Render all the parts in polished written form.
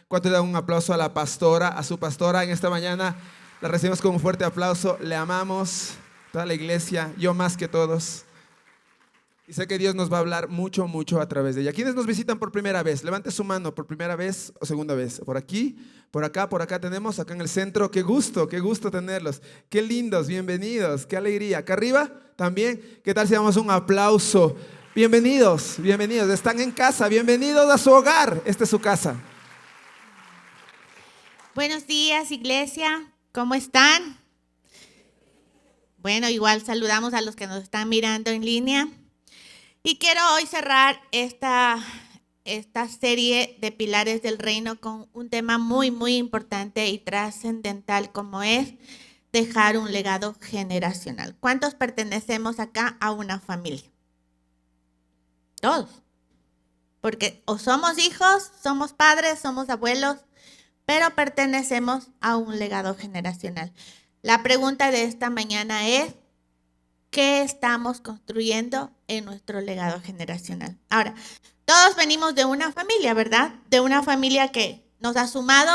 ¿Cuánto le dan un aplauso a la pastora, a su pastora en esta mañana? La recibimos con un fuerte aplauso. Le amamos, toda la iglesia, yo más que todos. Y sé que Dios nos va a hablar mucho, mucho a través de ella. ¿Quiénes nos visitan por primera vez? Levante su mano, por primera vez o segunda vez. Por aquí, por acá tenemos, acá en el centro. Qué gusto tenerlos. Qué lindos, bienvenidos, qué alegría. Acá arriba también, ¿qué tal si damos un aplauso? Bienvenidos, bienvenidos. Están en casa, bienvenidos a su hogar. Esta es su casa. Buenos días, iglesia. ¿Cómo están? Bueno, igual saludamos a los que nos están mirando en línea. Y quiero hoy cerrar esta serie de pilares del reino con un tema muy, muy importante y trascendental como es dejar un legado generacional. ¿Cuántos pertenecemos acá a una familia? Todos. Porque o somos hijos, somos padres, somos abuelos, pero pertenecemos a un legado generacional. La pregunta de esta mañana es, ¿qué estamos construyendo en nuestro legado generacional? Ahora, todos venimos de una familia, ¿verdad? De una familia que nos ha sumado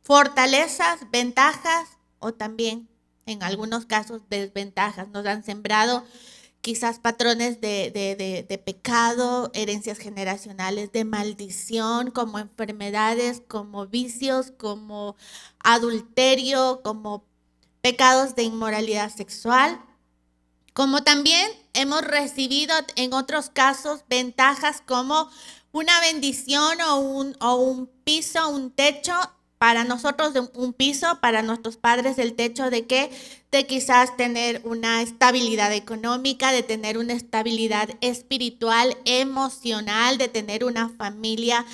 fortalezas, ventajas o también, en algunos casos, desventajas. Nos han sembrado quizás patrones de pecado, herencias generacionales, de maldición, como enfermedades, como vicios, como adulterio, como pecados de inmoralidad sexual. Como también hemos recibido en otros casos ventajas como una bendición o un piso, un techo. Para nosotros un piso, para nuestros padres el techo de quizás tener una estabilidad económica, de tener una estabilidad espiritual, emocional, de tener una familia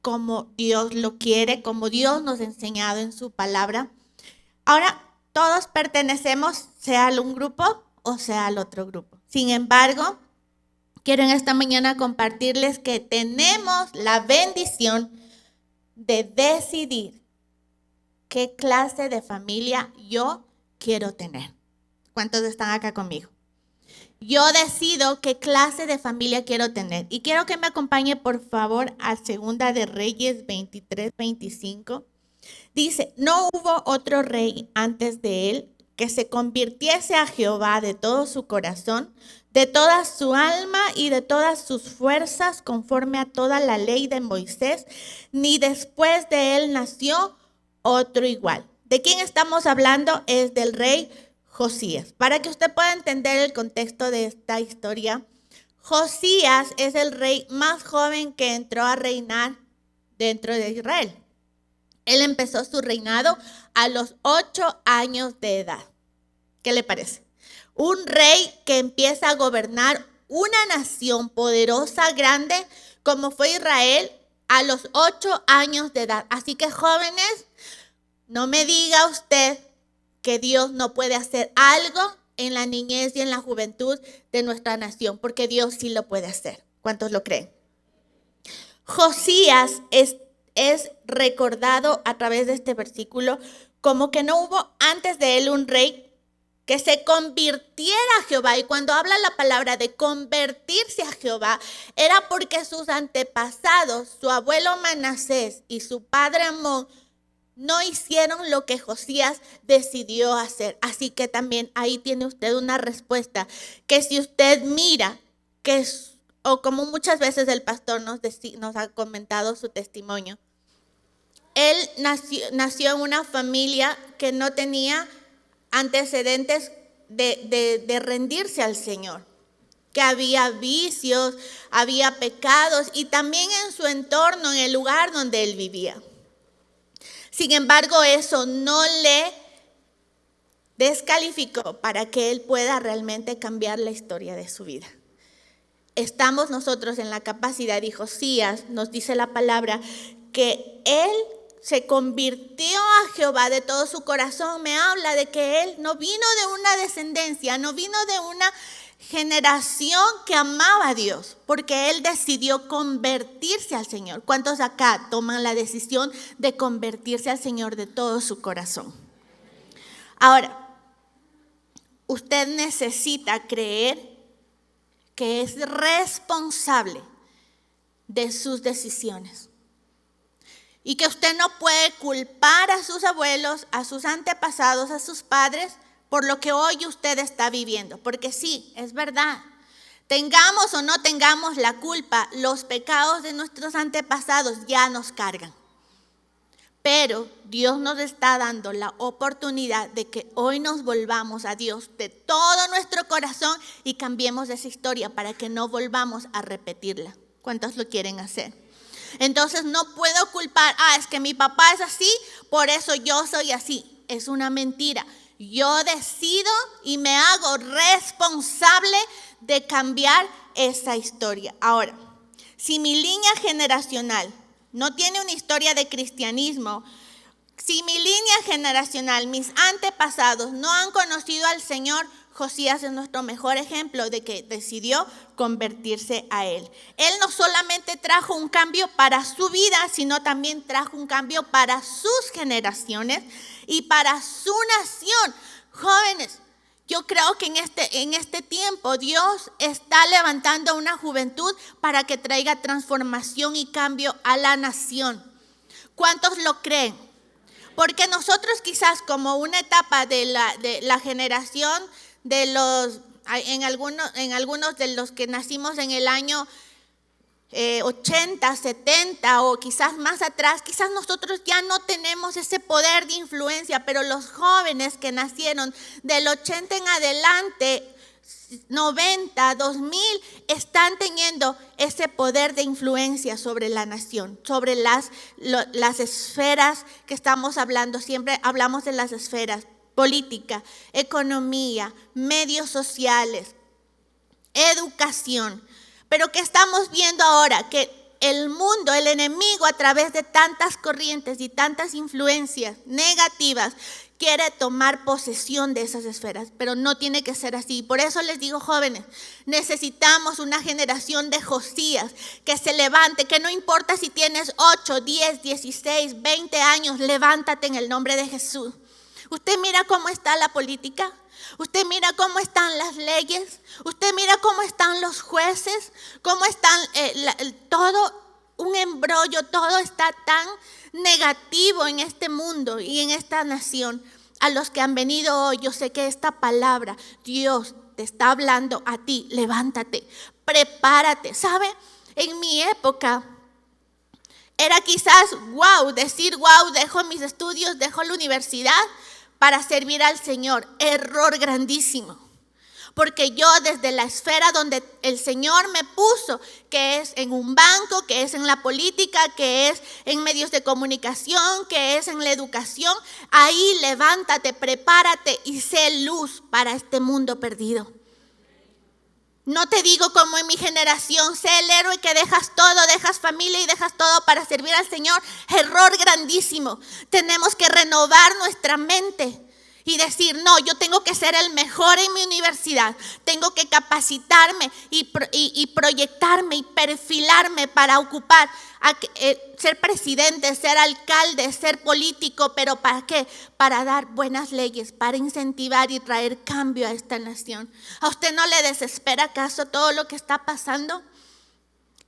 como Dios lo quiere, como Dios nos ha enseñado en su palabra. Ahora, todos pertenecemos, sea al un grupo o sea al otro grupo. Sin embargo, quiero en esta mañana compartirles que tenemos la bendición de decidir qué clase de familia yo quiero tener. ¿Cuántos están acá conmigo? Yo decido qué clase de familia quiero tener. Y quiero que me acompañe, por favor, a Segunda de Reyes 23-25. Dice, no hubo otro rey antes de él que se convirtiese a Jehová de todo su corazón, de toda su alma y de todas sus fuerzas, conforme a toda la ley de Moisés, ni después de él nació otro igual. ¿De quién estamos hablando? Es del rey Josías. Para que usted pueda entender el contexto de esta historia, Josías es el rey más joven que entró a reinar dentro de Israel. Él empezó su reinado a los 8 años de edad. ¿Qué le parece? Un rey que empieza a gobernar una nación poderosa, grande, como fue Israel, a los 8 años de edad. Así que, jóvenes, no me diga usted que Dios no puede hacer algo en la niñez y en la juventud de nuestra nación, porque Dios sí lo puede hacer. ¿Cuántos lo creen? Josías es recordado a través de este versículo como que no hubo antes de él un rey que se convirtiera a Jehová. Y cuando habla la palabra de convertirse a Jehová, era porque sus antepasados, su abuelo Manasés y su padre Amón, no hicieron lo que Josías decidió hacer. Así que también ahí tiene usted una respuesta, que si usted mira que o como muchas veces el pastor nos ha comentado su testimonio, él nació en una familia que no tenía antecedentes de rendirse al Señor, que había vicios, había pecados y también en su entorno, en el lugar donde él vivía. Sin embargo, eso no le descalificó para que él pueda realmente cambiar la historia de su vida. Estamos nosotros en la capacidad, y Josías nos dice la palabra, que él se convirtió a Jehová de todo su corazón. Me habla de que él no vino de una descendencia, no vino de una generación que amaba a Dios, porque él decidió convertirse al Señor. ¿Cuántos acá toman la decisión de convertirse al Señor de todo su corazón? Ahora, usted necesita creer que es responsable de sus decisiones. y que usted no puede culpar a sus abuelos, a sus antepasados, a sus padres por lo que hoy usted está viviendo. Porque sí, es verdad. Tengamos o no tengamos la culpa, los pecados de nuestros antepasados ya nos cargan. Pero Dios nos está dando la oportunidad de que hoy nos volvamos a Dios de todo nuestro corazón y cambiemos esa historia para que no volvamos a repetirla. ¿Cuántos lo quieren hacer? Entonces no puedo culpar, es que mi papá es así, por eso yo soy así. Es una mentira. Yo decido y me hago responsable de cambiar esa historia. Ahora, si mi línea generacional no tiene una historia de cristianismo, si mi línea generacional, mis antepasados no han conocido al Señor, Josías es nuestro mejor ejemplo de que decidió convertirse a Él. Él no solamente trajo un cambio para su vida, sino también trajo un cambio para sus generaciones y para su nación. Jóvenes, yo creo que en este tiempo Dios está levantando una juventud para que traiga transformación y cambio a la nación. ¿Cuántos lo creen? Porque nosotros quizás como una etapa de la generación de los, en algunos de los que nacimos en el año 80, 70 o quizás más atrás, quizás nosotros ya no tenemos ese poder de influencia, pero los jóvenes que nacieron del 80 en adelante, 90, 2000, están teniendo ese poder de influencia sobre la nación, sobre las esferas que estamos hablando. Siempre hablamos de las esferas: política, economía, medios sociales, educación. Pero ¿qué estamos viendo ahora? Que el mundo, el enemigo, a través de tantas corrientes y tantas influencias negativas, quiere tomar posesión de esas esferas, pero no tiene que ser así. Por eso les digo, jóvenes, necesitamos una generación de Josías que se levante, que no importa si tienes 8, 10, 16, 20 años, levántate en el nombre de Jesús. Usted mira cómo está la política, usted mira cómo están las leyes, usted mira cómo están los jueces, cómo están todo un embrollo, todo está tan negativo en este mundo y en esta nación. A los que han venido hoy, yo sé que esta palabra, Dios te está hablando a ti. Levántate, prepárate. ¿Sabe? En mi época era quizás decir dejo mis estudios, dejo la universidad para servir al Señor. Error grandísimo. Porque yo desde la esfera donde el Señor me puso, que es en un banco, que es en la política, que es en medios de comunicación, que es en la educación, ahí levántate, prepárate y sé luz para este mundo perdido. No te digo como en mi generación, sé el héroe que dejas todo, dejas familia y dejas todo para servir al Señor. Error grandísimo. Tenemos que renovar nuestra mente y decir, no, yo tengo que ser el mejor en mi universidad. Tengo que capacitarme y proyectarme y perfilarme para ocupar, ser presidente, ser alcalde, ser político. ¿Pero para qué? Para dar buenas leyes, para incentivar y traer cambio a esta nación. ¿A usted no le desespera acaso todo lo que está pasando?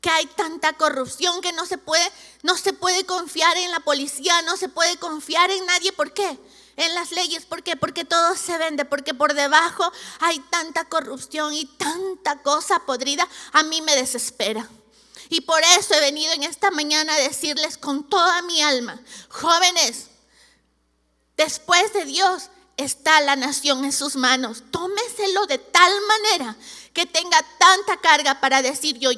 Que hay tanta corrupción que no se puede confiar en la policía, no se puede confiar en nadie. ¿Por qué? En las leyes. ¿Por qué? Porque todo se vende, porque por debajo hay tanta corrupción y tanta cosa podrida. A mí me desespera. Y por eso he venido en esta mañana a decirles con toda mi alma, jóvenes, después de Dios está la nación en sus manos. Tómeselo de tal manera que tenga tanta carga para decir yo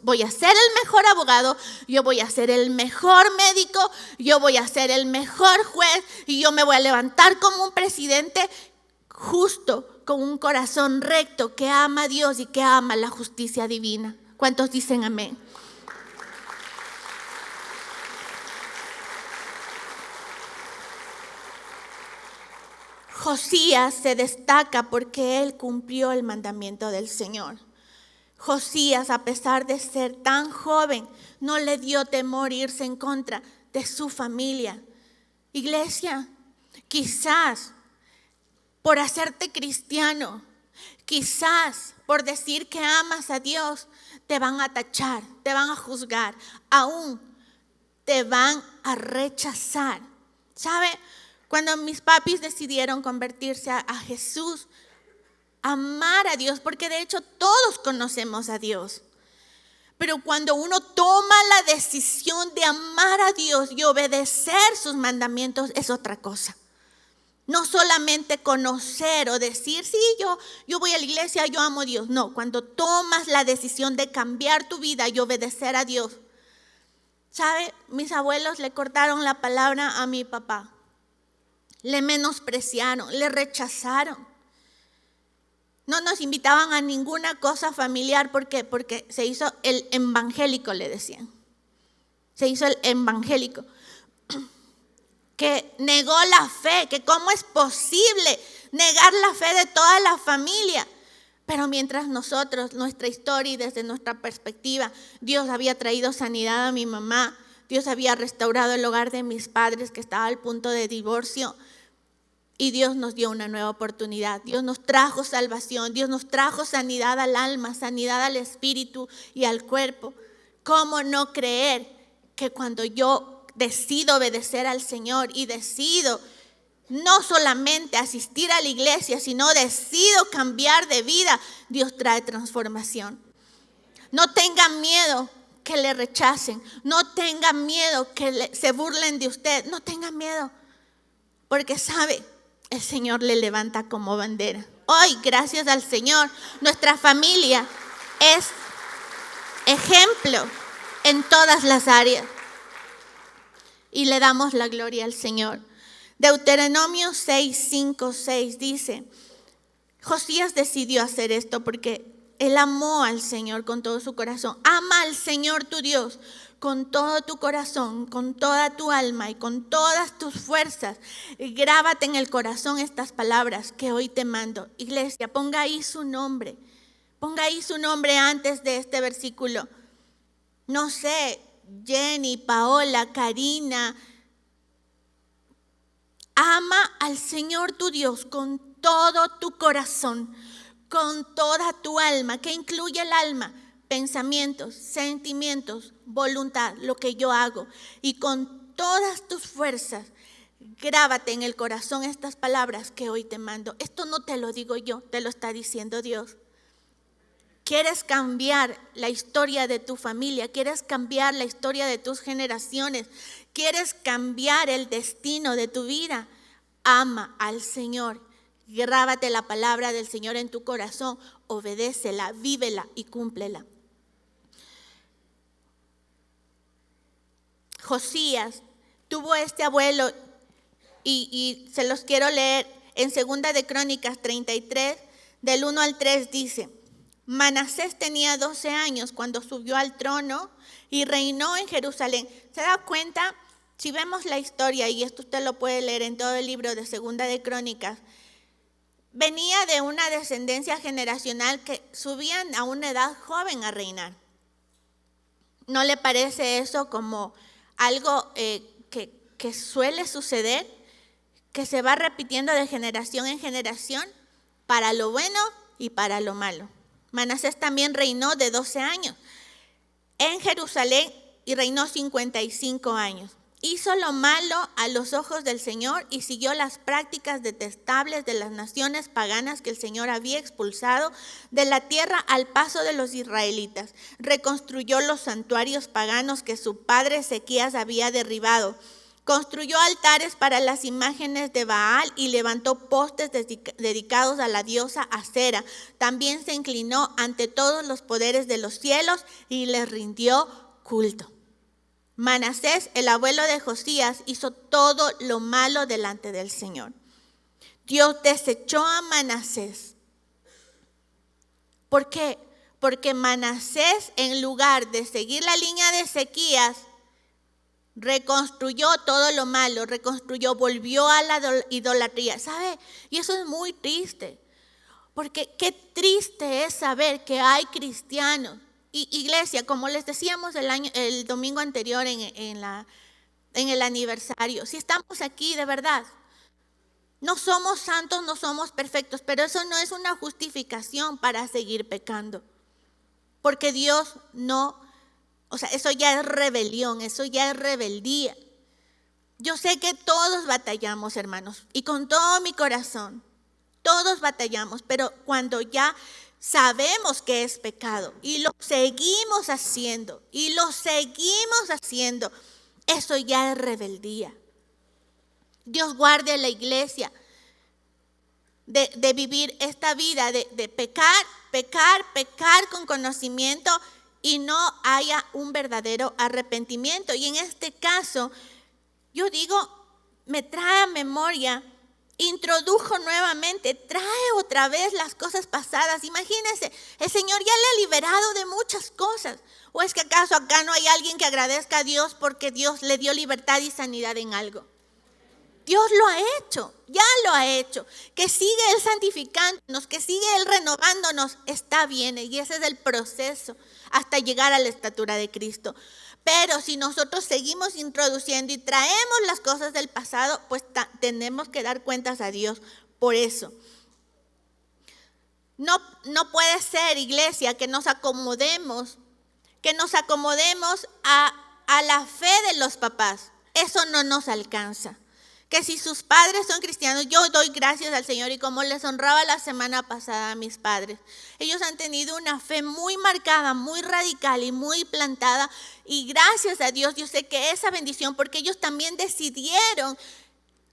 voy a ser el mejor abogado, yo voy a ser el mejor médico, yo voy a ser el mejor juez y yo me voy a levantar como un presidente justo, con un corazón recto que ama a Dios y que ama la justicia divina. ¿Cuántos dicen amén? Josías se destaca porque él cumplió el mandamiento del Señor. Josías, a pesar de ser tan joven, no le dio temor irse en contra de su familia. Iglesia, quizás por hacerte cristiano, quizás por decir que amas a Dios, te van a tachar, te van a juzgar. Aún te van a rechazar. ¿Sabe? Cuando mis papis decidieron convertirse a Jesús, amar a Dios, porque de hecho todos conocemos a Dios. Pero cuando uno toma la decisión de amar a Dios y obedecer sus mandamientos, es otra cosa. No solamente conocer o decir, sí, yo voy a la iglesia, yo amo a Dios. No, cuando tomas la decisión de cambiar tu vida y obedecer a Dios. ¿Sabe? Mis abuelos le cortaron la palabra a mi papá. Le menospreciaron, le rechazaron. No nos invitaban a ninguna cosa familiar. ¿Por qué? Porque se hizo el evangélico, le decían. Se hizo el evangélico. Que negó la fe, que cómo es posible negar la fe de toda la familia. Pero mientras nosotros, nuestra historia y desde nuestra perspectiva, Dios había traído sanidad a mi mamá, Dios había restaurado el hogar de mis padres que estaba al punto de divorcio. Y Dios nos dio una nueva oportunidad. Dios nos trajo salvación. Dios nos trajo sanidad al alma, sanidad al espíritu y al cuerpo. ¿Cómo no creer que cuando yo decido obedecer al Señor y decido no solamente asistir a la iglesia, sino decido cambiar de vida, Dios trae transformación? No tengan miedo que le rechacen. No tengan miedo que se burlen de usted. No tengan miedo. Porque sabe, el Señor le levanta como bandera. Hoy, gracias al Señor, nuestra familia es ejemplo en todas las áreas. Y le damos la gloria al Señor. Deuteronomio 6, 5, 6 dice, Josías decidió hacer esto porque él amó al Señor con todo su corazón. Ama al Señor tu Dios con todo tu corazón, con toda tu alma y con todas tus fuerzas. Grábate en el corazón estas palabras que hoy te mando. Iglesia, ponga ahí su nombre. Ponga ahí su nombre antes de este versículo. No sé, Jenny, Paola, Karina. Ama al Señor tu Dios con todo tu corazón, con toda tu alma. ¿Qué incluye el alma? Pensamientos, sentimientos, voluntad, lo que yo hago. Y con todas tus fuerzas, grábate en el corazón estas palabras que hoy te mando. Esto no te lo digo yo, te lo está diciendo Dios. ¿Quieres cambiar la historia de tu familia? ¿Quieres cambiar la historia de tus generaciones? ¿Quieres cambiar el destino de tu vida? Ama al Señor. Grábate la palabra del Señor en tu corazón. Obedécela, vívela y cúmplela. Josías tuvo este abuelo y se los quiero leer en 2 de Crónicas 33, del 1 al 3 dice: Manasés tenía 12 años cuando subió al trono y reinó en Jerusalén. ¿Se da cuenta? Si vemos la historia, y esto usted lo puede leer en todo el libro de 2 de Crónicas, venía de una descendencia generacional que subían a una edad joven a reinar. ¿No le parece eso como algo que suele suceder? Que se va repitiendo de generación en generación, para lo bueno y para lo malo. Manasés también reinó de 12 años en Jerusalén y reinó 55 años. Hizo lo malo a los ojos del Señor y siguió las prácticas detestables de las naciones paganas que el Señor había expulsado de la tierra al paso de los israelitas. Reconstruyó los santuarios paganos que su padre Ezequías había derribado. Construyó altares para las imágenes de Baal y levantó postes dedicados a la diosa Acera. También se inclinó ante todos los poderes de los cielos y les rindió culto. Manasés, el abuelo de Josías, hizo todo lo malo delante del Señor. Dios desechó a Manasés. ¿Por qué? Porque Manasés, en lugar de seguir la línea de Ezequías, reconstruyó todo lo malo, volvió a la idolatría. ¿Sabe? Y eso es muy triste. Porque qué triste es saber que hay cristianos. Y iglesia, como les decíamos el domingo anterior en el aniversario, si estamos aquí de verdad, no somos santos, no somos perfectos, pero eso no es una justificación para seguir pecando. Porque Dios no O sea, eso ya es rebelión, eso ya es rebeldía. Yo sé que todos batallamos, hermanos, y con todo mi corazón, todos batallamos, pero cuando ya sabemos que es pecado y lo seguimos haciendo, eso ya es rebeldía. Dios guarde a la iglesia de vivir esta vida, de pecar con conocimiento y no haya un verdadero arrepentimiento. Y en este caso, yo digo, me trae a memoria, introdujo nuevamente, trae otra vez las cosas pasadas. Imagínense, el Señor ya le ha liberado de muchas cosas. ¿O es que acaso acá no hay alguien que agradezca a Dios porque Dios le dio libertad y sanidad en algo? Dios lo ha hecho, ya lo ha hecho. Que sigue Él santificándonos, que sigue Él renovándonos, está bien. Y ese es el proceso hasta llegar a la estatura de Cristo. Pero si nosotros seguimos introduciendo y traemos las cosas del pasado, pues tenemos que dar cuentas a Dios por eso. No puede ser, iglesia, que nos acomodemos a la fe de los papás. Eso no nos alcanza. Que si sus padres son cristianos, yo doy gracias al Señor, y como les honraba la semana pasada a mis padres, ellos han tenido una fe muy marcada, muy radical y muy plantada, y gracias a Dios yo sé que esa bendición, porque ellos también decidieron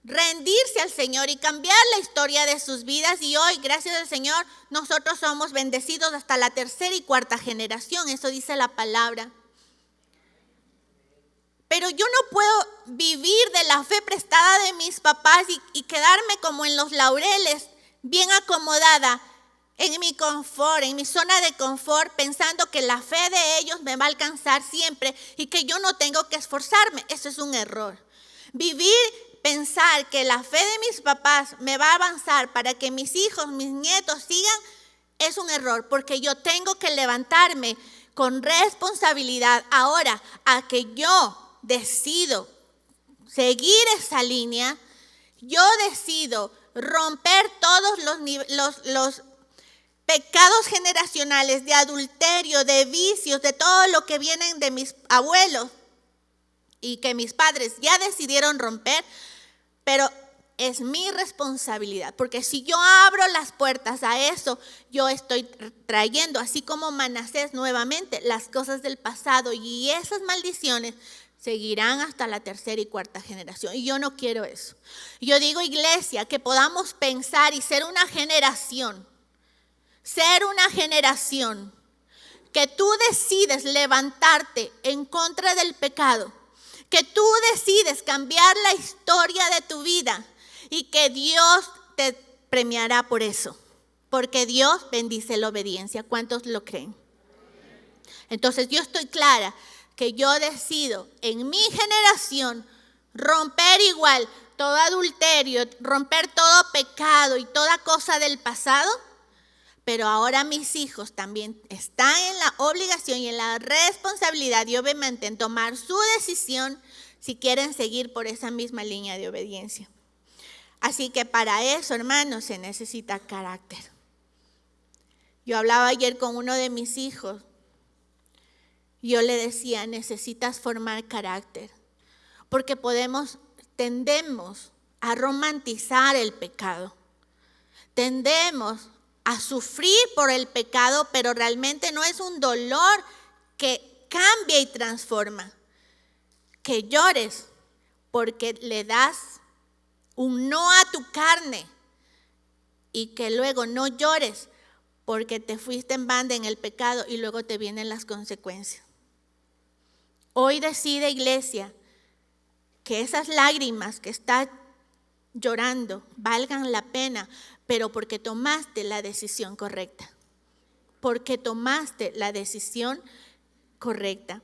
rendirse al Señor y cambiar la historia de sus vidas, y hoy, gracias al Señor, nosotros somos bendecidos hasta la tercera y cuarta generación, eso dice la palabra. Pero yo no puedo vivir de la fe prestada de mis papás y quedarme como en los laureles, bien acomodada en mi confort, en mi zona de confort, pensando que la fe de ellos me va a alcanzar siempre y que yo no tengo que esforzarme. Eso es un error. Pensar que la fe de mis papás me va a avanzar para que mis hijos, mis nietos sigan, es un error, porque yo tengo que levantarme con responsabilidad ahora a que yo decido seguir esa línea. Yo decido romper todos los pecados generacionales de adulterio, de vicios, de todo lo que vienen de mis abuelos y que mis padres ya decidieron romper, pero es mi responsabilidad, porque si yo abro las puertas a eso, yo estoy trayendo, así como Manasés, nuevamente las cosas del pasado, y esas maldiciones seguirán hasta la tercera y cuarta generación. Y yo no quiero eso. Yo digo, iglesia, que podamos pensar y ser una generación que tú decides levantarte en contra del pecado, que tú decides cambiar la historia de tu vida y que Dios te premiará por eso, porque Dios bendice la obediencia. ¿Cuántos lo creen? Entonces yo estoy clara que yo decido en mi generación romper igual todo adulterio, romper todo pecado y toda cosa del pasado, pero ahora mis hijos también están en la obligación y en la responsabilidad y obviamente en tomar su decisión si quieren seguir por esa misma línea de obediencia. Así que para eso, hermanos, se necesita carácter. Yo hablaba ayer con uno de mis hijos. Yo le decía, necesitas formar carácter, porque tendemos a romantizar el pecado. Tendemos a sufrir por el pecado, pero realmente no es un dolor que cambia y transforma. Que llores porque le das un no a tu carne y que luego no llores porque te fuiste en banda en el pecado y luego te vienen las consecuencias. Hoy decide, iglesia, que esas lágrimas que estás llorando valgan la pena, pero porque tomaste la decisión correcta. Porque tomaste la decisión correcta.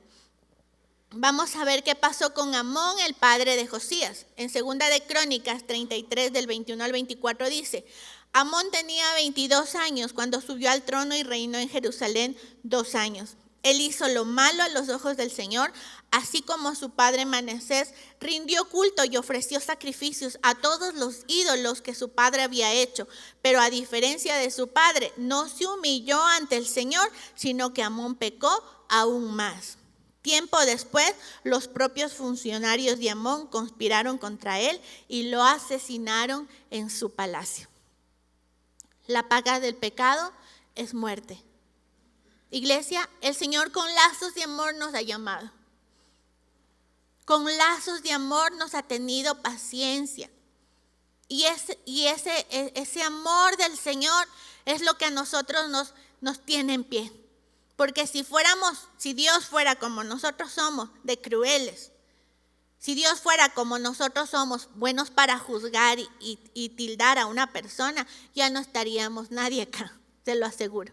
Vamos a ver qué pasó con Amón, el padre de Josías. En 2 de Crónicas 33, del 21 al 24 dice: Amón tenía 22 años cuando subió al trono y reinó en Jerusalén 2 años. Él hizo lo malo a los ojos del Señor, así como su padre Manasés rindió culto y ofreció sacrificios a todos los ídolos que su padre había hecho. Pero a diferencia de su padre, no se humilló ante el Señor, sino que Amón pecó aún más. Tiempo después, los propios funcionarios de Amón conspiraron contra él y lo asesinaron en su palacio. La paga del pecado es muerte. Iglesia, el Señor con lazos de amor nos ha llamado. Con lazos de amor nos ha tenido paciencia. Y ese amor del Señor es lo que a nosotros nos tiene en pie. Porque si Dios fuera como nosotros somos, de crueles, si Dios fuera como nosotros somos, buenos para juzgar y tildar a una persona, ya no estaríamos nadie acá, te lo aseguro.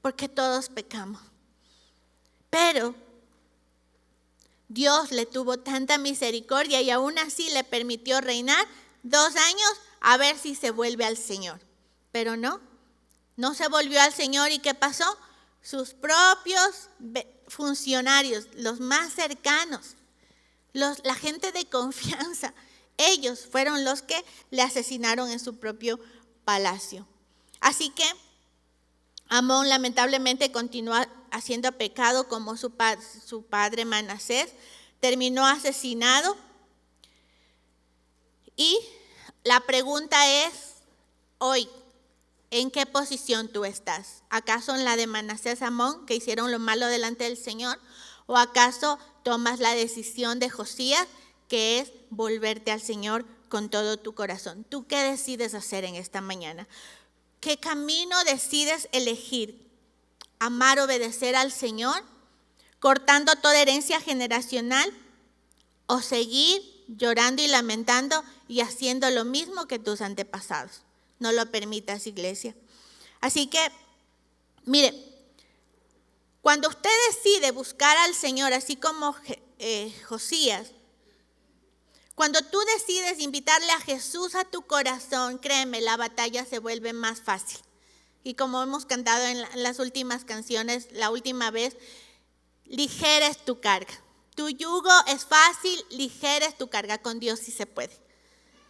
Porque todos pecamos. Pero Dios le tuvo tanta misericordia y aún así le permitió reinar 2 años a ver si se vuelve al Señor. Pero no se volvió al Señor. ¿Y qué pasó? Sus propios funcionarios, los más cercanos, la gente de confianza, ellos fueron los que le asesinaron en su propio palacio. Así que Amón lamentablemente continuó haciendo pecado como su padre Manasés, terminó asesinado. Y la pregunta es hoy, ¿en qué posición tú estás? ¿Acaso en la de Manasés, Amón, que hicieron lo malo delante del Señor? ¿O acaso tomas la decisión de Josías, que es volverte al Señor con todo tu corazón? ¿Tú qué decides hacer en esta mañana? ¿Qué camino decides elegir? ¿Amar, obedecer al Señor, cortando toda herencia generacional? ¿O seguir llorando y lamentando y haciendo lo mismo que tus antepasados? No lo permitas, iglesia. Así que, mire, cuando usted decide buscar al Señor, así como Josías, cuando tú decides invitarle a Jesús a tu corazón, créeme, la batalla se vuelve más fácil. Y como hemos cantado en las últimas canciones, la última vez, ligera es tu carga. Tu yugo es fácil, ligera es tu carga. Con Dios sí se puede.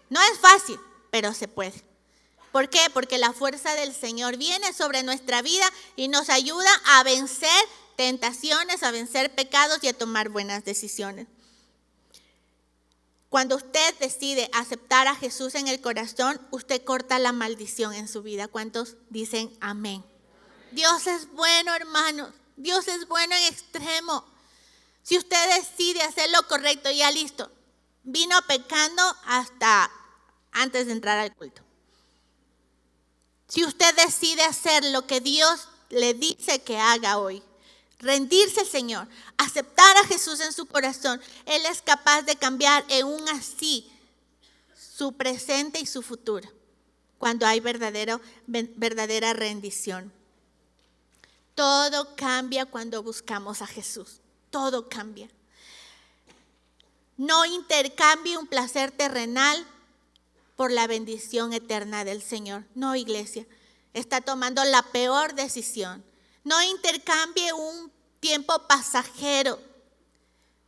No es fácil, pero se puede. ¿Por qué? Porque la fuerza del Señor viene sobre nuestra vida y nos ayuda a vencer tentaciones, a vencer pecados y a tomar buenas decisiones. Cuando usted decide aceptar a Jesús en el corazón, usted corta la maldición en su vida. ¿Cuántos dicen amén? Dios es bueno, hermanos. Dios es bueno en extremo. Si usted decide hacer lo correcto, ya listo. Vino pecando hasta antes de entrar al culto. Si usted decide hacer lo que Dios le dice que haga hoy, rendirse al Señor, aceptar a Jesús en su corazón, Él es capaz de cambiar en un así su presente y su futuro, cuando hay verdadera rendición. Todo cambia cuando buscamos a Jesús, todo cambia. No intercambie un placer terrenal por la bendición eterna del Señor. No, iglesia, está tomando la peor decisión. No intercambie un tiempo pasajero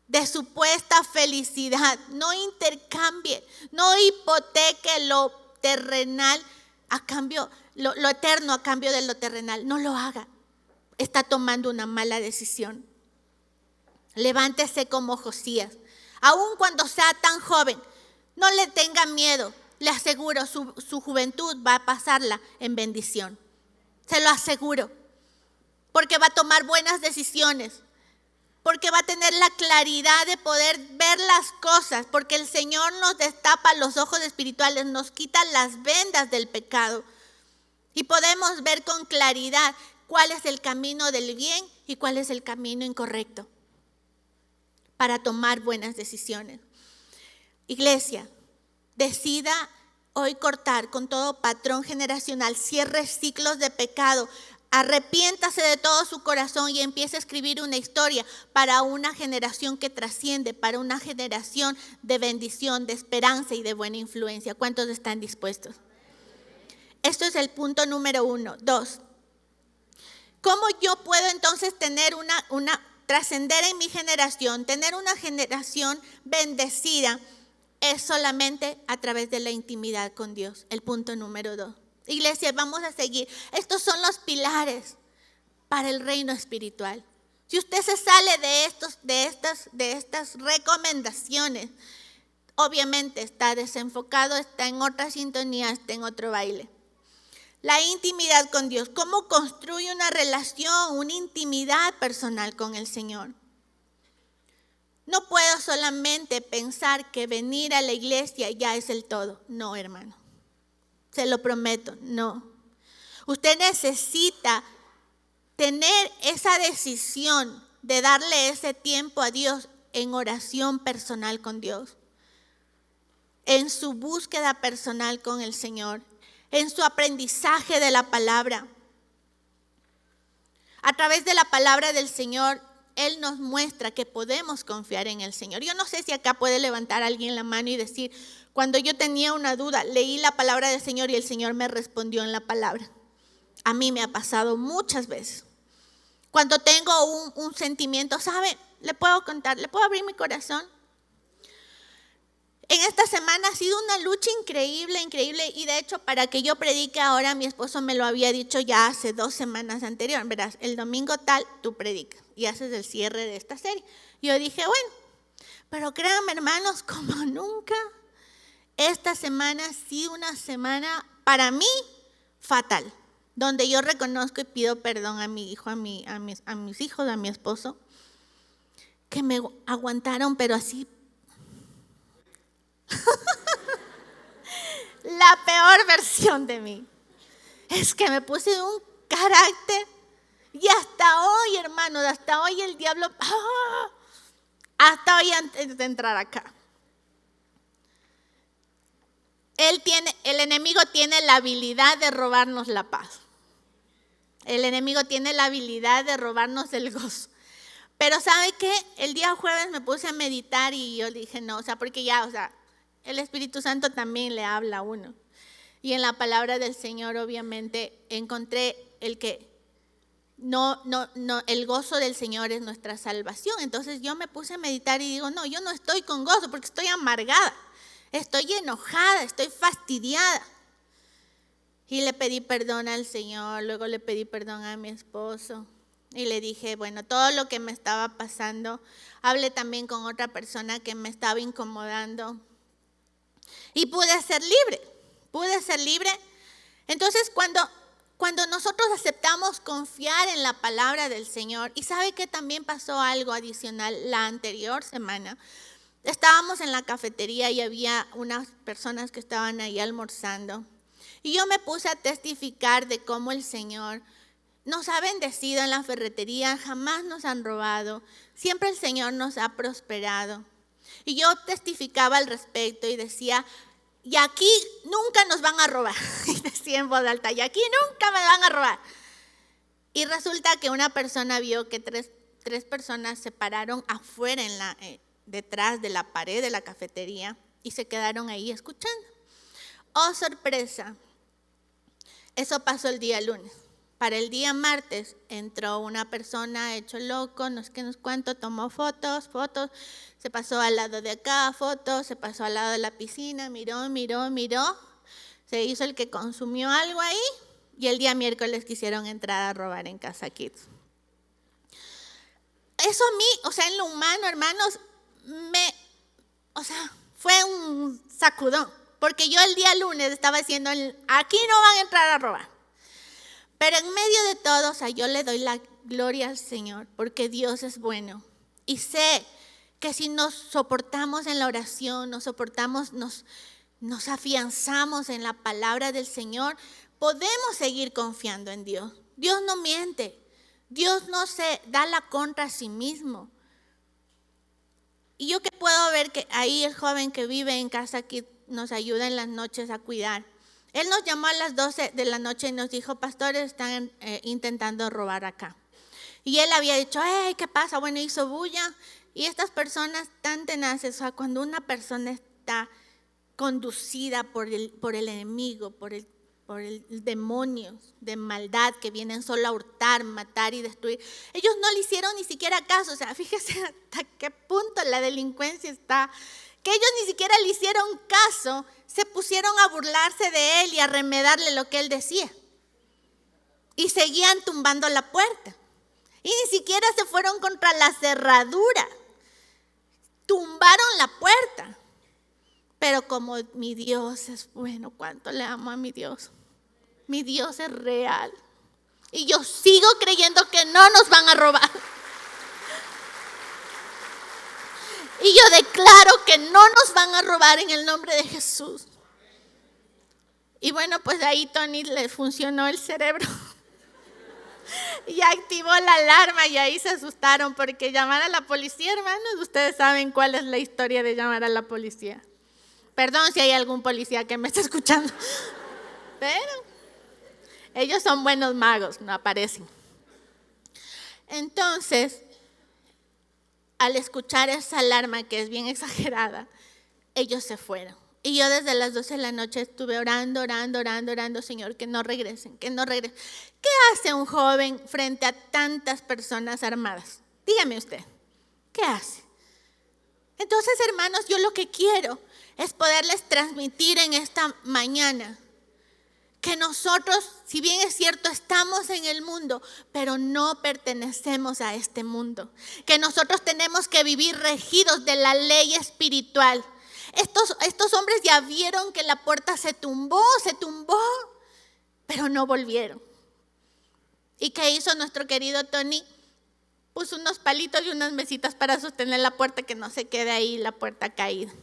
de supuesta felicidad. No intercambie, no hipoteque lo terrenal a cambio, lo eterno a cambio de lo terrenal. No lo haga. Está tomando una mala decisión. Levántese como Josías. Aun cuando sea tan joven, no le tenga miedo. Le aseguro, su juventud va a pasarla en bendición. Se lo aseguro. Porque va a tomar buenas decisiones. Porque va a tener la claridad de poder ver las cosas. Porque el Señor nos destapa los ojos espirituales, nos quita las vendas del pecado. Y podemos ver con claridad cuál es el camino del bien y cuál es el camino incorrecto. Para tomar buenas decisiones. Iglesia, decida hoy cortar con todo patrón generacional, cierre ciclos de pecado, arrepiéntase de todo su corazón y empiece a escribir una historia para una generación que trasciende, para una generación de bendición, de esperanza y de buena influencia. ¿Cuántos están dispuestos? Esto es el punto número 1. 2. ¿Cómo yo puedo entonces tener trascender en mi generación, tener una generación bendecida? Es solamente a través de la intimidad con Dios. El punto número 2. Iglesia, vamos a seguir. Estos son los pilares para el reino espiritual. Si usted se sale de estas recomendaciones, obviamente está desenfocado, está en otra sintonía, está en otro baile. La intimidad con Dios. ¿Cómo construye una relación, una intimidad personal con el Señor? No puedo solamente pensar que venir a la iglesia ya es el todo. No, hermano. Se lo prometo, no. Usted necesita tener esa decisión de darle ese tiempo a Dios en oración personal con Dios, en su búsqueda personal con el Señor, en su aprendizaje de la palabra. A través de la palabra del Señor, Él nos muestra que podemos confiar en el Señor. Yo no sé si acá puede levantar a alguien la mano y decir, cuando yo tenía una duda, leí la palabra del Señor y el Señor me respondió en la palabra. A mí me ha pasado muchas veces. Cuando tengo un sentimiento, ¿sabe? Le puedo contar, le puedo abrir mi corazón. En esta semana ha sido una lucha increíble, y de hecho para que yo predique ahora, mi esposo me lo había dicho ya hace 2 semanas anterior. Verás, el domingo tal, tú predicas y haces el cierre de esta serie. Yo dije, bueno, pero créanme hermanos, como nunca, esta semana ha sido una semana para mí fatal, donde yo reconozco y pido perdón a mi hijo, a mis hijos, a mi esposo, que me aguantaron, pero así. La peor versión de mí es que me puse un carácter y hasta hoy, hermano, hasta hoy el diablo, hasta hoy antes de entrar acá. El enemigo tiene la habilidad de robarnos la paz. El enemigo tiene la habilidad de robarnos el gozo. Pero ¿sabe qué? El día jueves me puse a meditar y yo dije, no, porque el Espíritu Santo también le habla a uno. Y en la palabra del Señor, obviamente, encontré el que el gozo del Señor es nuestra salvación. Entonces yo me puse a meditar y digo, no, yo no estoy con gozo porque estoy amargada. Estoy enojada, estoy fastidiada. Y le pedí perdón al Señor, luego le pedí perdón a mi esposo. Y le dije, bueno, todo lo que me estaba pasando, hablé también con otra persona que me estaba incomodando. Y pude ser libre. Entonces, cuando nosotros aceptamos confiar en la palabra del Señor, y sabe que también pasó algo adicional la anterior semana. Estábamos en la cafetería y había unas personas que estaban ahí almorzando. Y yo me puse a testificar de cómo el Señor nos ha bendecido en la ferretería, jamás nos han robado, siempre el Señor nos ha prosperado. Y yo testificaba al respecto y decía, y aquí nunca nos van a robar. Y decía en voz alta, y aquí nunca me van a robar. Y resulta que una persona vio que tres personas se pararon afuera detrás de la pared de la cafetería y se quedaron ahí escuchando. Oh, sorpresa. Eso pasó el día lunes. Para el día martes entró una persona hecho loco, no sé qué, no sé cuánto, tomó fotos, se pasó al lado de acá, fotos, se pasó al lado de la piscina, miró, se hizo el que consumió algo ahí y el día miércoles quisieron entrar a robar en Casa Kids. Eso a mí, en lo humano, hermanos, fue un sacudón, porque yo el día lunes estaba diciendo, aquí no van a entrar a robar. Pero en medio de todo, yo le doy la gloria al Señor, porque Dios es bueno. Y sé que si nos soportamos en la oración, nos afianzamos en la palabra del Señor, podemos seguir confiando en Dios. Dios no miente. Dios no se da la contra a sí mismo. Y yo que puedo ver que ahí el joven que vive en casa aquí nos ayuda en las noches a cuidar. Él nos llamó a las 12 de la noche y nos dijo, pastores, están intentando robar acá. Y él había dicho, ¿qué pasa? Bueno, hizo bulla. Y estas personas tan tenaces, cuando una persona está conducida por el enemigo, por el demonio de maldad que vienen solo a hurtar, matar y destruir, ellos no le hicieron ni siquiera caso. Fíjese hasta qué punto la delincuencia está, que ellos ni siquiera le hicieron caso, se pusieron a burlarse de él y a remedarle lo que él decía. Y seguían tumbando la puerta. Y ni siquiera se fueron contra la cerradura. Tumbaron la puerta. Pero como mi Dios es bueno, cuánto le amo a mi Dios. Mi Dios es real. Y yo sigo creyendo que no nos van a robar. Y yo declaro que no nos van a robar en el nombre de Jesús. Y bueno, pues ahí Tony le funcionó el cerebro. Y activó la alarma y ahí se asustaron porque llamar a la policía, hermanos, ustedes saben cuál es la historia de llamar a la policía. Perdón si hay algún policía que me está escuchando, pero ellos son buenos magos, no aparecen. Entonces, al escuchar esa alarma que es bien exagerada, ellos se fueron. Y yo desde las 12 de la noche estuve orando, Señor, que no regresen, que no regresen. ¿Qué hace un joven frente a tantas personas armadas? Dígame usted, ¿qué hace? Entonces, hermanos, yo lo que quiero es poderles transmitir en esta mañana que nosotros, si bien es cierto, estamos en el mundo, pero no pertenecemos a este mundo. Que nosotros tenemos que vivir regidos de la ley espiritual. Estos hombres ya vieron que la puerta se tumbó, pero no volvieron. ¿Y qué hizo nuestro querido Tony? Puso unos palitos y unas mesitas para sostener la puerta, que no se quede ahí la puerta caída.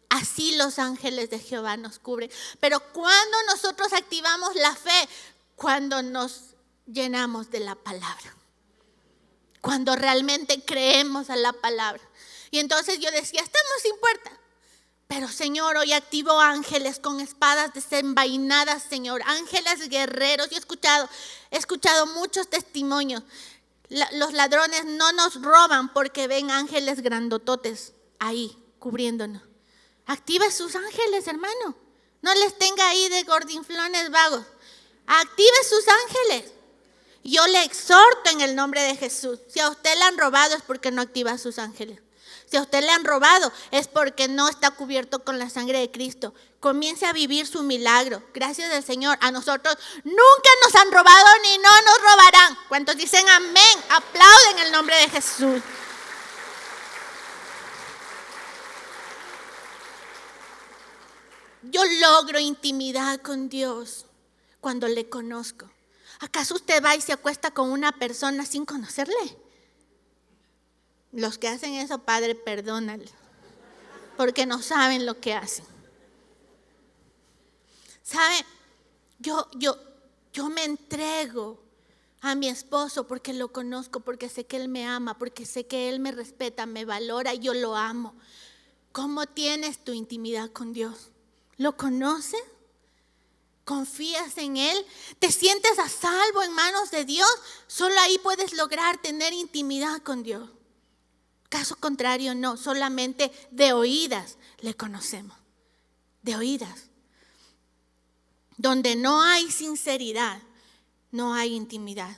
Así los ángeles de Jehová nos cubren. Pero cuando nosotros activamos la fe, cuando nos llenamos de la palabra, cuando realmente creemos a la palabra. Y entonces yo decía, estamos sin puerta. Pero Señor, hoy activo ángeles con espadas desenvainadas, Señor. Ángeles guerreros. Yo he escuchado muchos testimonios. Los ladrones no nos roban porque ven ángeles grandototes ahí cubriéndonos. Active sus ángeles, hermano. No les tenga ahí de gordinflones vagos. Active sus ángeles. Yo le exhorto en el nombre de Jesús. Si a usted le han robado es porque no activa sus ángeles. Si a usted le han robado es porque no está cubierto con la sangre de Cristo. Comience a vivir su milagro. Gracias al Señor. A nosotros nunca nos han robado ni no nos robarán. ¿Cuántos dicen amén? Aplauden el nombre de Jesús. Yo logro intimidad con Dios cuando le conozco. ¿Acaso usted va y se acuesta con una persona sin conocerle? Los que hacen eso, Padre, perdónale, porque no saben lo que hacen. ¿Sabe? Yo me entrego a mi esposo porque lo conozco, porque sé que él me ama, porque sé que él me respeta, me valora y yo lo amo. ¿Cómo tienes tu intimidad con Dios? ¿Lo conoces? ¿Confías en Él? ¿Te sientes a salvo en manos de Dios? Solo ahí puedes lograr tener intimidad con Dios. Caso contrario, no, solamente de oídas le conocemos. De oídas. Donde no hay sinceridad, no hay intimidad.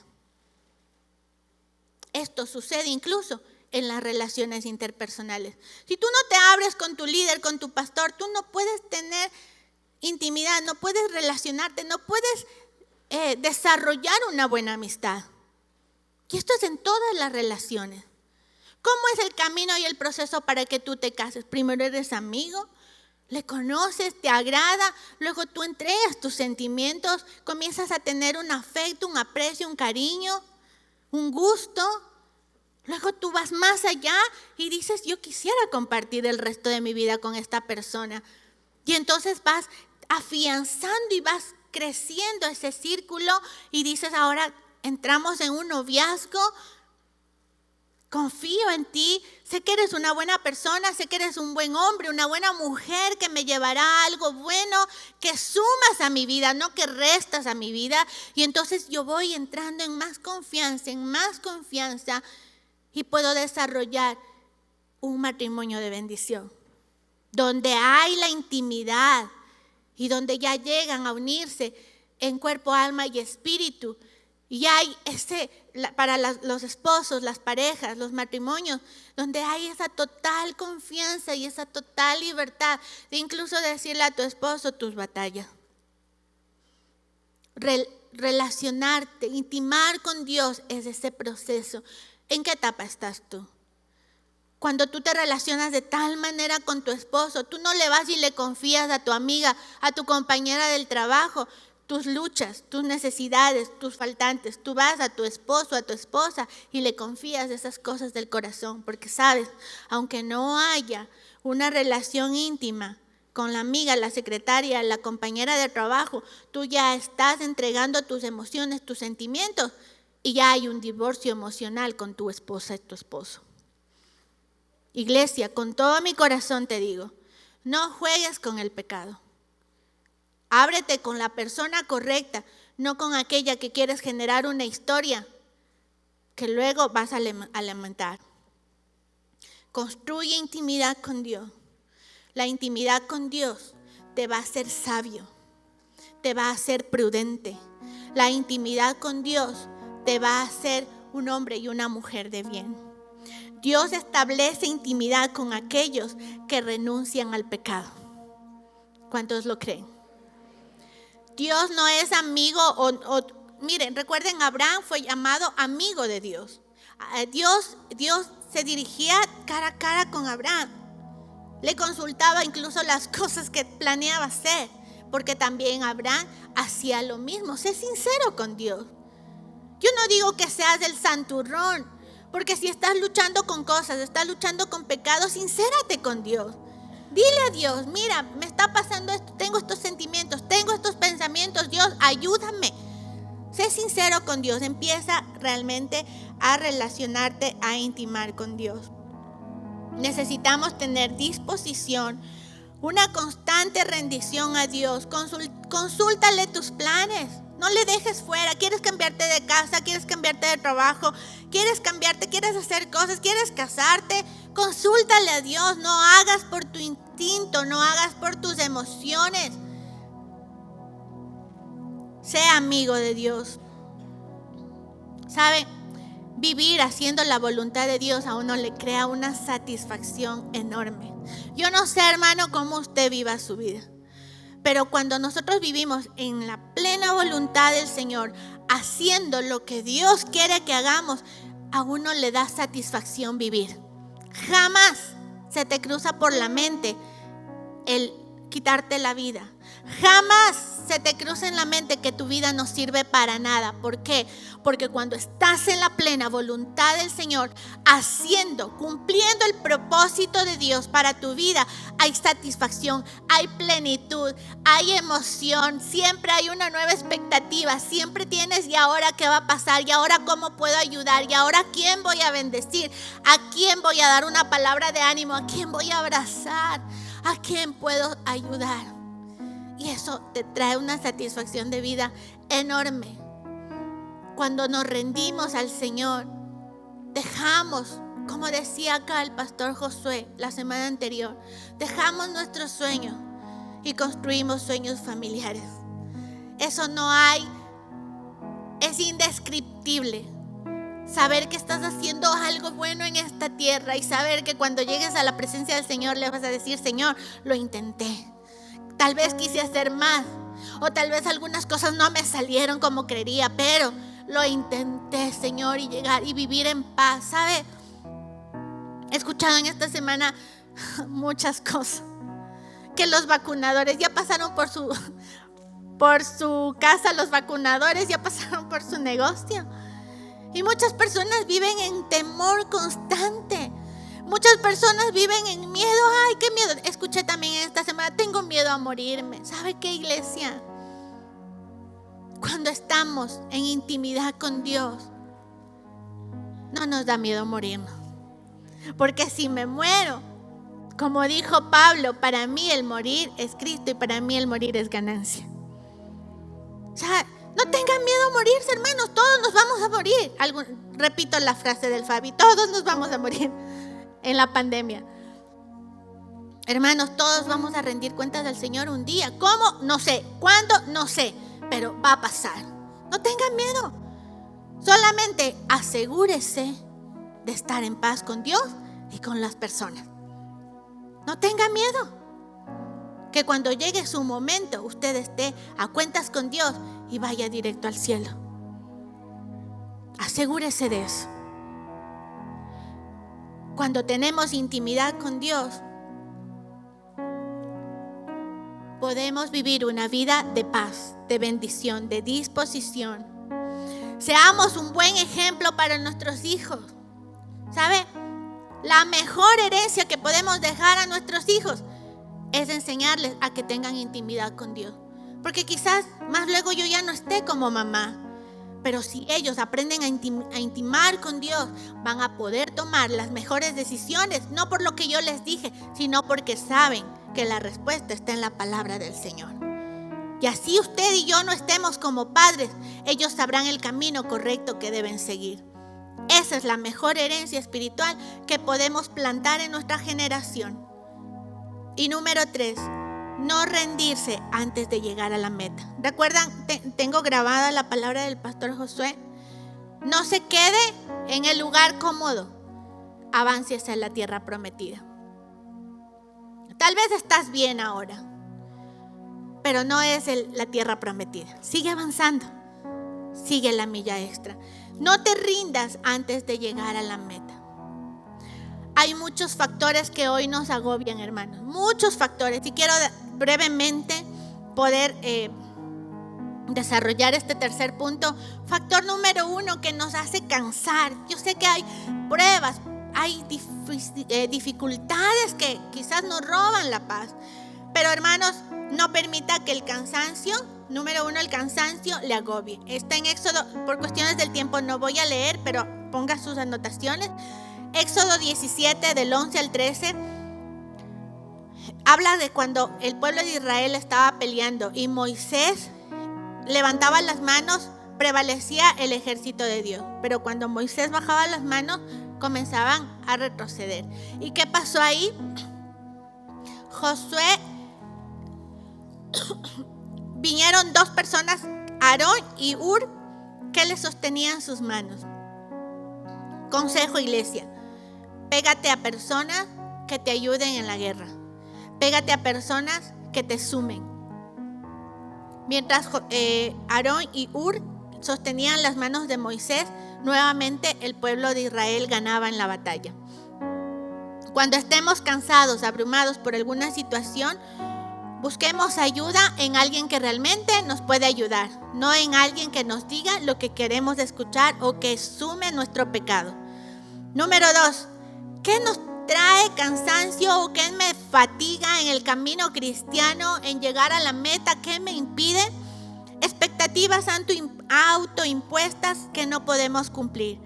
Esto sucede incluso en las relaciones interpersonales. Si tú no te abres con tu líder, con tu pastor, tú no puedes tener intimidad, no puedes relacionarte, no puedes desarrollar una buena amistad. Y esto es en todas las relaciones. ¿Cómo es el camino y el proceso para que tú te cases? Primero eres amigo, le conoces, te agrada, luego tú entregas tus sentimientos, comienzas a tener un afecto, un aprecio, un cariño, un gusto. Luego tú vas más allá y dices, yo quisiera compartir el resto de mi vida con esta persona. Y entonces vas afianzando y vas creciendo ese círculo y dices, ahora entramos en un noviazgo. Confío en ti, sé que eres una buena persona, sé que eres un buen hombre, una buena mujer que me llevará a algo bueno, que sumas a mi vida, no que restas a mi vida. Y entonces yo voy entrando en más confianza, y puedo desarrollar un matrimonio de bendición, donde hay la intimidad y donde ya llegan a unirse en cuerpo, alma y espíritu. Y hay para los esposos, las parejas, los matrimonios, donde hay esa total confianza y esa total libertad de incluso decirle a tu esposo tus batallas. relacionarte, intimar con Dios es ese proceso. ¿En qué etapa estás tú? Cuando tú te relacionas de tal manera con tu esposo, tú no le vas y le confías a tu amiga, a tu compañera del trabajo, tus luchas, tus necesidades, tus faltantes. Tú vas a tu esposo, a tu esposa y le confías esas cosas del corazón, porque sabes, aunque no haya una relación íntima con la amiga, la secretaria, la compañera de trabajo, tú ya estás entregando tus emociones, tus sentimientos, y ya hay un divorcio emocional con tu esposa y tu esposo. Iglesia, con todo mi corazón te digo, no juegues con el pecado. Ábrete con la persona correcta, no con aquella que quieres generar una historia que luego vas a lamentar. Construye intimidad con Dios. La intimidad con Dios te va a hacer sabio, te va a hacer prudente. La intimidad con Dios te va a hacer un hombre y una mujer de bien. Dios establece intimidad con aquellos que renuncian al pecado. ¿Cuántos lo creen? Dios no es amigo miren, recuerden, Abraham fue llamado amigo de Dios. Dios se dirigía cara a cara con Abraham. Le consultaba incluso las cosas que planeaba hacer, porque también Abraham hacía lo mismo. Sé sincero con Dios. Yo no digo que seas el santurrón, porque si estás luchando con cosas, estás luchando con pecados, sincérate con Dios. Dile a Dios, mira, me está pasando esto, tengo estos sentimientos, tengo estos pensamientos, Dios, ayúdame. Sé sincero con Dios, empieza realmente a relacionarte, a intimar con Dios. Necesitamos tener disposición, una constante rendición a Dios. Consúltale tus planes. No le dejes fuera. ¿Quieres cambiarte de casa? ¿Quieres cambiarte de trabajo? ¿Quieres cambiarte? ¿Quieres hacer cosas? ¿Quieres casarte? Consúltale a Dios. No hagas por tu instinto. No hagas por tus emociones. Sé amigo de Dios. ¿Sabe? Vivir haciendo la voluntad de Dios a uno le crea una satisfacción enorme. Yo no sé, hermano, cómo usted viva su vida. Pero cuando nosotros vivimos en la plena voluntad del Señor, haciendo lo que Dios quiere que hagamos, a uno le da satisfacción vivir. Jamás se te cruza por la mente el quitarte la vida. Jamás se te cruza en la mente que tu vida no sirve para nada. ¿Por qué? Porque cuando estás en la plena voluntad del Señor, cumpliendo el propósito de Dios para tu vida, hay satisfacción, hay plenitud, hay emoción, siempre hay una nueva expectativa, siempre tienes ¿y ahora qué va a pasar? ¿Y ahora cómo puedo ayudar? ¿Y ahora quién voy a bendecir? ¿A quién voy a dar una palabra de ánimo? ¿A quién voy a abrazar? ¿A quién puedo ayudar? Y eso te trae una satisfacción de vida enorme. Cuando nos rendimos al Señor, dejamos, como decía acá el pastor Josué la semana anterior, dejamos nuestros sueños y construimos sueños familiares. Eso no hay, es indescriptible. Saber que estás haciendo algo bueno en esta tierra y saber que cuando llegues a la presencia del Señor le vas a decir, Señor, lo intenté. Tal vez quise hacer más, o tal vez algunas cosas no me salieron como quería, pero lo intenté, Señor, y llegar y vivir en paz. ¿Sabe? He escuchado en esta semana muchas cosas. Que los vacunadores ya pasaron por su casa, los vacunadores ya pasaron por su negocio. Y muchas personas viven en temor constante. Muchas personas viven en miedo. Ay, qué miedo. Escuché también esta semana, tengo miedo a morirme. ¿Sabe qué, iglesia? Cuando estamos en intimidad con Dios, no nos da miedo morirnos. Porque si me muero, como dijo Pablo, para mí el morir es Cristo y para mí el morir es ganancia. O sea, no tengan miedo a morirse, hermanos. Todos nos vamos a morir. Repito la frase del Fabi, todos nos vamos a morir en la pandemia. Hermanos, todos vamos a rendir cuentas al Señor un día. ¿Cómo? No sé. ¿Cuándo? No sé. Pero va a pasar. No tengan miedo. Solamente asegúrese de estar en paz con Dios y con las personas. No tengan miedo. Que cuando llegue su momento, usted esté a cuentas con Dios y vaya directo al cielo. Asegúrese de eso. Cuando tenemos intimidad con Dios, podemos vivir una vida de paz, de bendición, de disposición. Seamos un buen ejemplo para nuestros hijos. ¿Sabe? La mejor herencia que podemos dejar a nuestros hijos es enseñarles a que tengan intimidad con Dios. Porque quizás más luego yo ya no esté como mamá. Pero si ellos aprenden a intimar con Dios, van a poder tomar las mejores decisiones, no por lo que yo les dije, sino porque saben que la respuesta está en la palabra del Señor. Y así usted y yo no estemos como padres, ellos sabrán el camino correcto que deben seguir. Esa es la mejor herencia espiritual que podemos plantar en nuestra generación. Y número 3, no rendirse antes de llegar a la meta. ¿Recuerdan? Tengo grabada la palabra del pastor Josué. No se quede en el lugar cómodo. Avance hacia la tierra prometida. Tal vez estás bien ahora, pero no es la tierra prometida. Sigue avanzando. Sigue la milla extra. No te rindas antes de llegar a la meta. Hay muchos factores que hoy nos agobian, hermanos. Muchos factores. Y quiero brevemente poder desarrollar este tercer punto. Factor número 1 que nos hace cansar. Yo sé que hay pruebas, hay dificultades que quizás nos roban la paz. Pero, hermanos, no permita que el cansancio, número 1, el cansancio le agobie. Está en Éxodo, por cuestiones del tiempo no voy a leer, pero ponga sus anotaciones. Éxodo 17, del 11 al 13, habla de cuando el pueblo de Israel estaba peleando y Moisés levantaba las manos, prevalecía el ejército de Dios. Pero cuando Moisés bajaba las manos, comenzaban a retroceder. ¿Y qué pasó ahí? Josué, vinieron 2 personas, Aarón y Hur, que le sostenían sus manos. Consejo, iglesia: pégate a personas que te ayuden en la guerra. Pégate a personas que te sumen. Mientras Aarón y Hur sostenían las manos de Moisés, nuevamente el pueblo de Israel ganaba en la batalla. Cuando estemos cansados, abrumados por alguna situación, busquemos ayuda en alguien que realmente nos puede ayudar, no en alguien que nos diga lo que queremos escuchar o que sume nuestro pecado. Número 2, ¿qué nos trae cansancio o qué me fatiga en el camino cristiano, en llegar a la meta? ¿Qué me impide? Expectativas autoimpuestas que no podemos cumplir.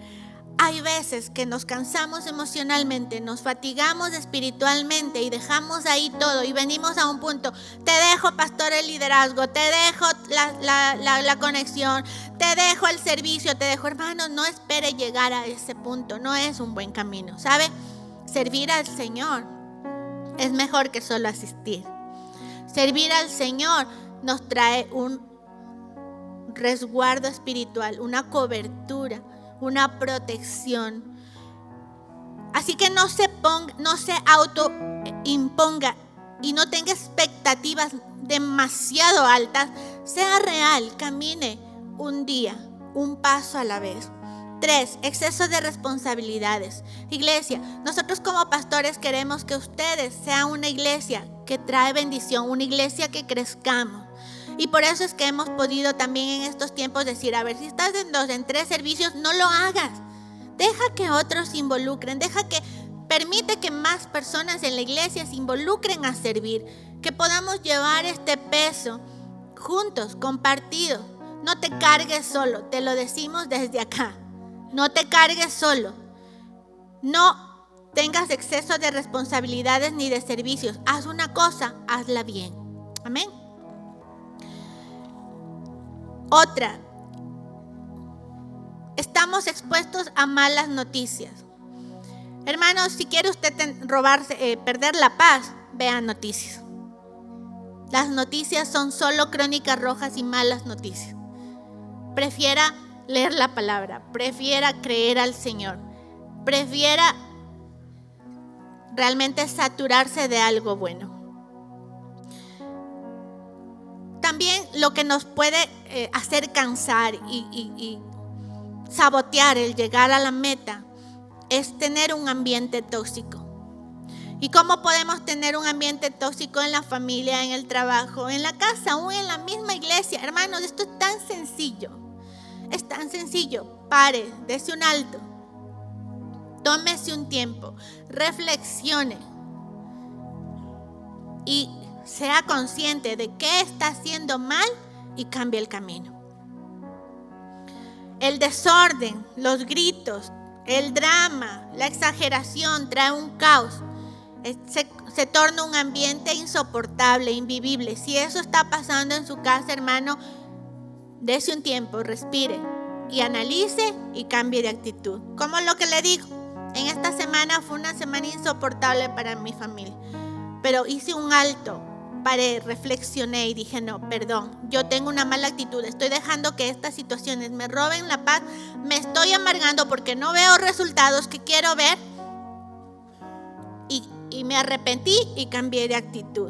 Hay veces que nos cansamos emocionalmente, nos fatigamos espiritualmente y dejamos ahí todo y venimos a un punto. Te dejo, pastor, el liderazgo, te dejo la conexión, te dejo el servicio, te dejo, hermano. No espere llegar a ese punto, no es un buen camino, ¿sabe? Servir al Señor es mejor que solo asistir. Servir al Señor nos trae un resguardo espiritual, una cobertura, una protección. Así que no se autoimponga y no tenga expectativas demasiado altas. Sea real, camine un día, un paso a la vez. 3, exceso de responsabilidades. Iglesia, nosotros como pastores queremos que ustedes sean una iglesia que trae bendición, una iglesia que crezcamos. Y por eso es que hemos podido también en estos tiempos decir, a ver, si estás en 2, en 3 servicios, no lo hagas. Deja que otros se involucren, permite que más personas en la iglesia se involucren a servir, que podamos llevar este peso juntos, compartidos. No te cargues solo, te lo decimos desde acá. No te cargues solo. No tengas exceso de responsabilidades ni de servicios. Haz una cosa, hazla bien. Amén. Otra, estamos expuestos a malas noticias. Hermanos, si quiere usted perder la paz, vea noticias. Las noticias son solo crónicas rojas y malas noticias. Prefiera leer la palabra, prefiera creer al Señor, prefiera realmente saturarse de algo bueno. también lo que nos puede hacer cansar y sabotear el llegar a la meta es tener un ambiente tóxico. ¿Y cómo podemos tener un ambiente tóxico en la familia, en el trabajo, en la casa o en la misma iglesia? Hermanos, esto es tan sencillo. Es tan sencillo. Pare, dése un alto. Tómese un tiempo. Reflexione. Y sea consciente de qué está haciendo mal y cambie el camino. El desorden, los gritos, el drama, la exageración trae un caos. Se torna un ambiente insoportable, invivible. Si eso está pasando en su casa, hermano, dése un tiempo, respire y analice y cambie de actitud. Como lo que le digo, en esta semana fue una semana insoportable para mi familia, pero hice un alto, paré, reflexioné y dije, no, perdón, yo tengo una mala actitud, estoy dejando que estas situaciones me roben la paz, me estoy amargando porque no veo resultados que quiero ver y me arrepentí y cambié de actitud.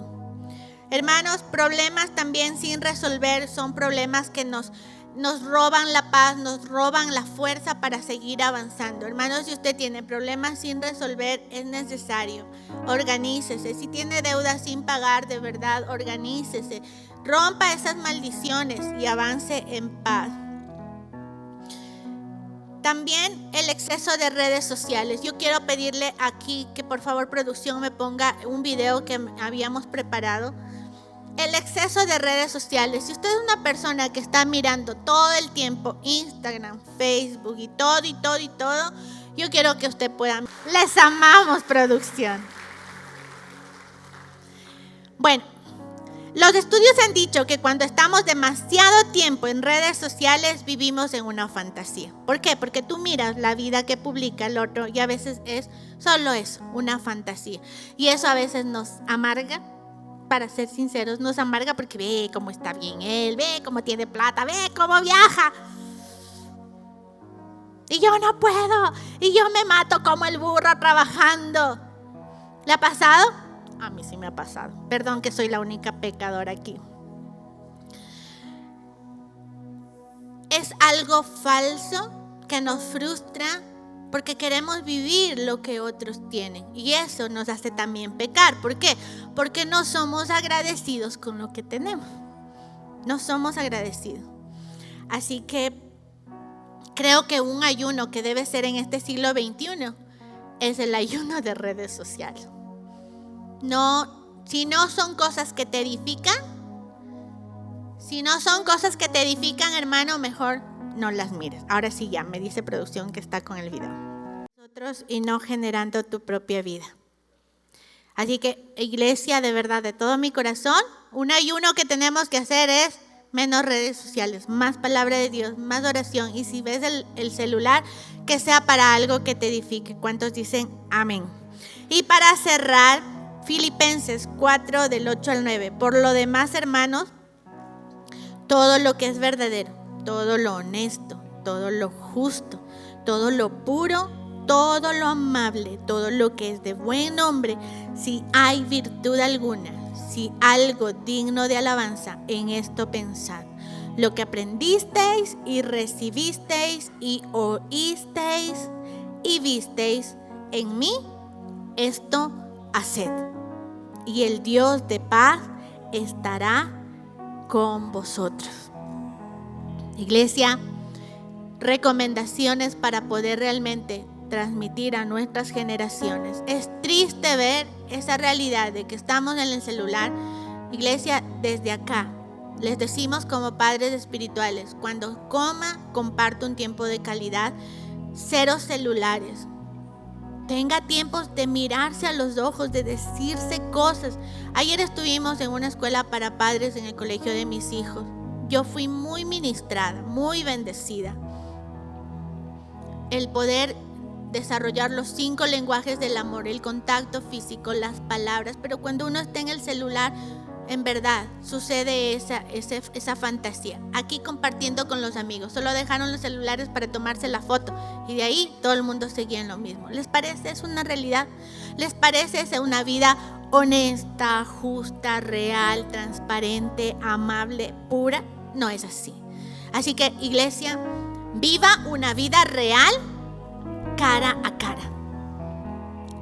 Hermanos, problemas también sin resolver son problemas que nos roban la paz, nos roban la fuerza para seguir avanzando. Hermanos, si usted tiene problemas sin resolver, es necesario. Organícese. Si tiene deudas sin pagar, de verdad, organícese. Rompa esas maldiciones y avance en paz. También el exceso de redes sociales. Yo quiero pedirle aquí que por favor producción me ponga un video que habíamos preparado. El exceso de redes sociales. Si usted es una persona que está mirando todo el tiempo Instagram, Facebook y todo, yo quiero que usted pueda. Les amamos, producción. Bueno, los estudios han dicho que cuando estamos demasiado tiempo en redes sociales vivimos en una fantasía. ¿Por qué? Porque tú miras la vida que publica el otro y a veces es solo eso, una fantasía. Y eso a veces nos amarga. Para ser sinceros, nos amarga porque ve cómo está bien él, ve cómo tiene plata, ve cómo viaja. Y yo no puedo, y yo me mato como el burro trabajando. ¿Le ha pasado? A mí sí me ha pasado. Perdón que soy la única pecadora aquí. Es algo falso que nos frustra porque queremos vivir lo que otros tienen. Y eso nos hace también pecar. ¿Por qué? Porque no somos agradecidos con lo que tenemos. No somos agradecidos. Así que creo que un ayuno que debe ser en este siglo XXI es el ayuno de redes sociales. No, si no son cosas que te edifican, hermano, mejor no las mires. Ahora sí ya, me dice producción que está con el video. Nosotros y no generando tu propia vida. Así que, iglesia, de verdad, de todo mi corazón, un ayuno que tenemos que hacer es menos redes sociales, más palabra de Dios, más oración. Y si ves el celular, que sea para algo que te edifique. ¿Cuántos dicen amén? Y para cerrar, Filipenses 4, del 8 al 9. Por lo demás, hermanos, todo lo que es verdadero, todo lo honesto, todo lo justo, todo lo puro, todo lo amable, todo lo que es de buen nombre, si hay virtud alguna, si algo digno de alabanza, en esto pensad. Lo que aprendisteis y recibisteis y oísteis y visteis en mí, esto haced. Y el Dios de paz estará con vosotros. Iglesia, recomendaciones para poder realmente transmitir a nuestras generaciones. Es triste ver esa realidad de que estamos en el celular. Iglesia, desde acá les decimos como padres espirituales, cuando coma, comparte un tiempo de calidad, 0 celulares. Tenga tiempos de mirarse a los ojos, de decirse cosas. Ayer estuvimos en una escuela para padres en el colegio de mis hijos. Yo fui muy ministrada, muy bendecida. El poder desarrollar los 5 lenguajes del amor, el contacto físico, las palabras. Pero cuando uno está en el celular, en verdad, sucede esa fantasía. Aquí compartiendo con los amigos. Solo dejaron los celulares para tomarse la foto. Y de ahí todo el mundo seguía en lo mismo. ¿Les parece? ¿Es una realidad? ¿Les parece? ¿Es una vida honesta, justa, real, transparente, amable, pura. No es así. Así que, iglesia, viva una vida real cara a cara.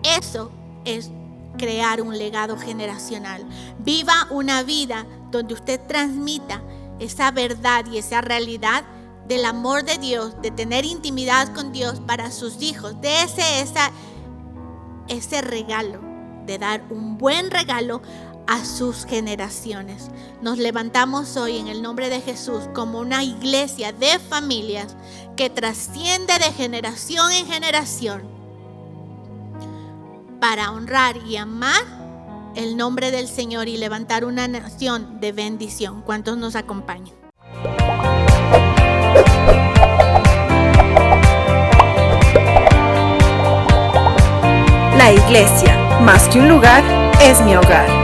Eso es crear un legado generacional. Viva una vida donde usted transmita esa verdad y esa realidad del amor de Dios, de tener intimidad con Dios para sus hijos, de ese regalo, de dar un buen regalo a sus generaciones. Nos levantamos hoy en el nombre de Jesús como una iglesia de familias que trasciende de generación en generación para honrar y amar el nombre del Señor y levantar una nación de bendición. ¿Cuántos nos acompañan? La iglesia, más que un lugar, es mi hogar.